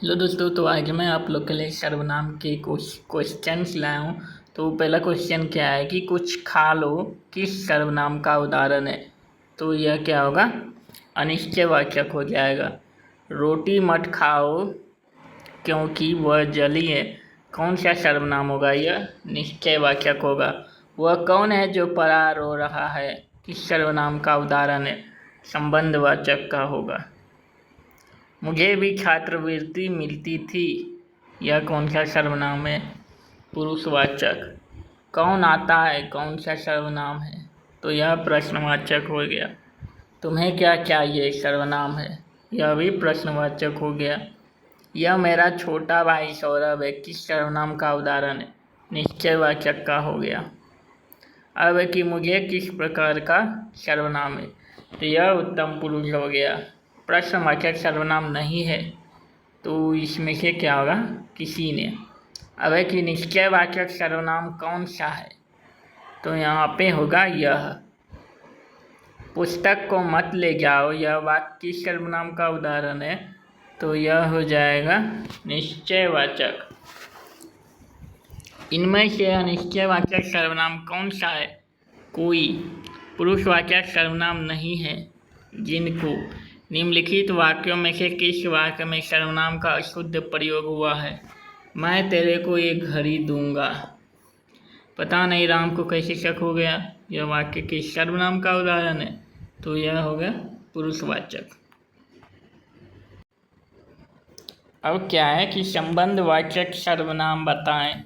Hello दोस्तों, तो आज मैं आप लोग के लिए सर्वनाम के कुछ क्वेश्चंस लाया हूँ। तो पहला क्वेश्चन क्या है कि कुछ खा लो किस सर्वनाम का उदाहरण है। तो यह क्या होगा, अनिश्चयवाचक हो जाएगा। रोटी मत खाओ क्योंकि वह जली है, कौन सा सर्वनाम होगा, यह निश्चयवाचक होगा। वह कौन है जो परा रो रहा है, किस सर्वनाम का उदाहरण है, संबंधवाचक का होगा। मुझे भी छात्रवृत्ति मिलती थी, यह कौन सा सर्वनाम है, पुरुषवाचक। कौन आता है, कौन सा सर्वनाम है, तो यह प्रश्नवाचक हो गया। तुम्हें क्या चाहिए, सर्वनाम है, यह भी प्रश्नवाचक हो गया। यह मेरा छोटा भाई सौरभ है, किस सर्वनाम का उदाहरण है, निश्चयवाचक का हो गया। अब है कि मुझे किस प्रकार का सर्वनाम है, तो यह उत्तम पुरुष हो गया। प्रश्नवाचक सर्वनाम नहीं है तो इसमें से क्या होगा, किसी ने। अब है कि निश्चयवाचक सर्वनाम कौन सा है, तो यहाँ पे होगा यह। पुस्तक को मत ले जाओ, यह वाक्य किस सर्वनाम का उदाहरण है, तो यह हो जाएगा निश्चयवाचक। इनमें से अनिश्चयवाचक सर्वनाम कौन सा है, कोई पुरुषवाचक सर्वनाम नहीं है। जिनको निम्नलिखित वाक्यों में से किस वाक्य में सर्वनाम का अशुद्ध प्रयोग हुआ है। मैं तेरे को एक घड़ी दूंगा, पता नहीं राम को कैसे शक हो गया, यह वाक्य किस सर्वनाम का उदाहरण है, तो यह हो गया पुरुषवाचक। अब क्या है कि संबंधवाचक सर्वनाम बताएं,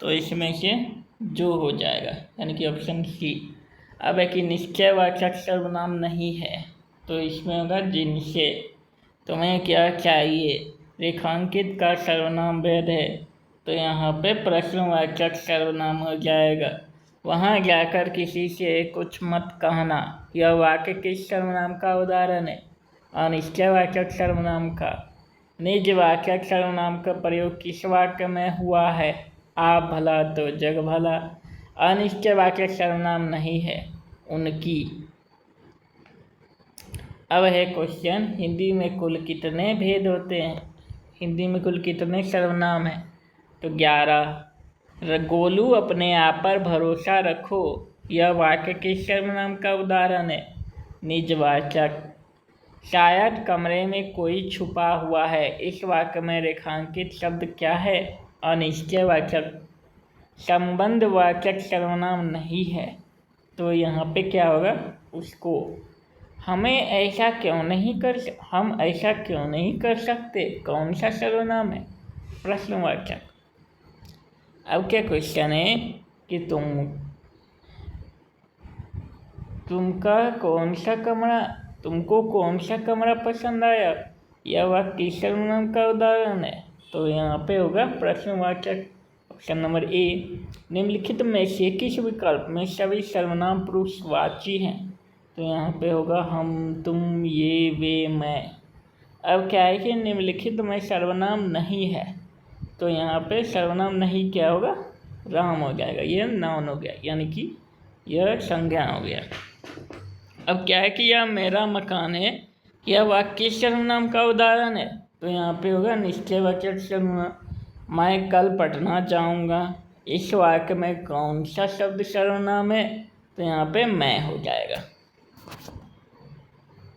तो इसमें से जो हो जाएगा, यानी कि ऑप्शन सी। अब है कि निश्चयवाचक सर्वनाम नहीं है, तो इसमें होगा जिनसे। तुम्हें क्या चाहिए, रेखांकित का सर्वनाम भेद है, तो यहाँ पे प्रश्नवाचक सर्वनाम हो जाएगा। वहाँ जाकर किसी से कुछ मत कहना, यह वाक्य किस सर्वनाम का उदाहरण है, अनिश्चयवाचक सर्वनाम का। निजवाचक सर्वनाम का प्रयोग किस वाक्य में हुआ है, आप भला तो जग भला। अनिश्चयवाचक सर्वनाम नहीं है, उनकी। अब है क्वेश्चन, हिंदी में कुल कितने भेद होते हैं, हिंदी में कुल कितने सर्वनाम हैं, तो 11। गोलू अपने आप पर भरोसा रखो, यह वाक्य किस सर्वनाम का उदाहरण है, निजवाचक। शायद कमरे में कोई छुपा हुआ है, इस वाक्य में रेखांकित शब्द क्या है, अनिश्चयवाचक। संबंधवाचक सर्वनाम नहीं है, तो यहाँ पे क्या होगा, उसको। हम ऐसा क्यों नहीं कर सकते, कौन सा सर्वनाम है, प्रश्नवाचक। अब क्या क्वेश्चन है कि तुमको कौन सा कमरा पसंद आया, यह वाक्य किस सर्वनाम का उदाहरण है, तो यहाँ पे होगा प्रश्नवाचक, ऑप्शन नंबर ए। निम्नलिखित में से किस विकल्प में सभी सर्वनाम पुरुषवाची हैं, तो यहाँ पे होगा हम, तुम, ये, वे, मैं। अब क्या है कि निम्नलिखित में सर्वनाम नहीं है, तो यहाँ पे सर्वनाम नहीं क्या होगा, राम हो जाएगा, यह नाउन हो गया, यानी कि यह संज्ञा हो गया। अब क्या है कि यह मेरा मकान है, यह वाक्य किस सर्वनाम का उदाहरण है, तो यहाँ पे होगा निश्चयवाचक सर्वनाम। मैं कल पटना जाऊँगा, इस वाक्य में कौन सा शब्द सर्वनाम है, तो यहाँ पे मैं हो जाएगा।